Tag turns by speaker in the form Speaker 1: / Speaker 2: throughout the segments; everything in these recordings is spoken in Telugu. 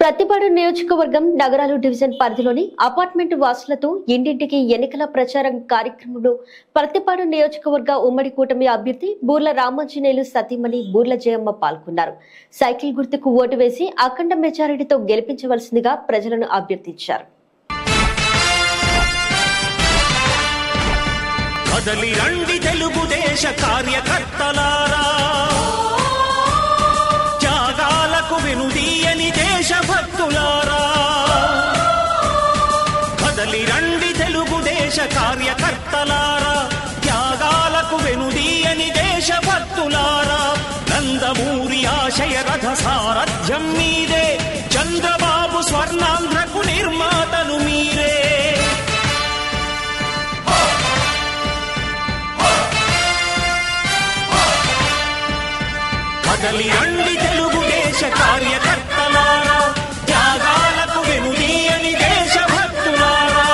Speaker 1: ప్రతిపాడు నియోజకవర్గం నగరాలు డివిజన్ పరిధిలోని అపార్ట్మెంట్ వాసులతో ఇంటింటికి ఎన్నికల ప్రచారం కార్యక్రమంలో ప్రతిపాడు నియోజకవర్గ ఉమ్మడి కూటమి అభ్యర్థి బూర్ల రామాంజనేయులు సతీమణి బూర్ల జయమ్మ పాల్గొన్నారు. సైకిల్ గుర్తుకు ఓటు వేసి అఖండ మెజారిటీతో గెలిపించవలసిందిగా ప్రజలను అభ్యర్థించారు.
Speaker 2: దేశభక్తులారా కదలి రండి తెలుగుదేశ కార్యకర్తలారా, త్యాగాలకు వెనుదీయని దేశభక్తులారా. నందమూరి ఆశయ రథ సారథ్యం మీరే, చంద్రబాబు స్వర్ణాంధ్రకు నిర్మాతలు మీరే. కదలి రండి తెలుగుదేశ కార్యకర్తలారా, త్యాగాలకు వెనుదీయని దేశభక్తులారా.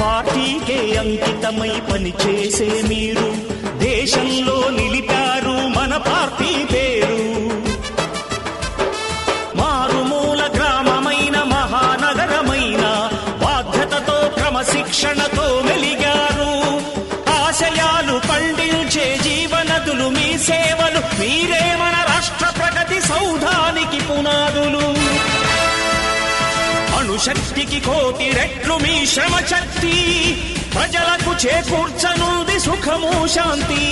Speaker 2: పార్టీకే అంకితమై పనిచేసే మీరు దేశంలో నిలిపారు మన పార్టీ పేరు. మారుమూల గ్రామమైన మహానగరమైన బాధ్యతతో క్రమశిక్షణతో మెలిగారు. ఆశయాలు పండించే జీవనదులు మీ సేవలు, మీరే మన రాష్ట్ర ప్రగతి సౌధానికి పునాదులు. అణుశక్తికి కోటి రెట్లు మీ శ్రమ శక్తి, ప్రజలకు చేకూర్చనుంది సుఖము శాంతి.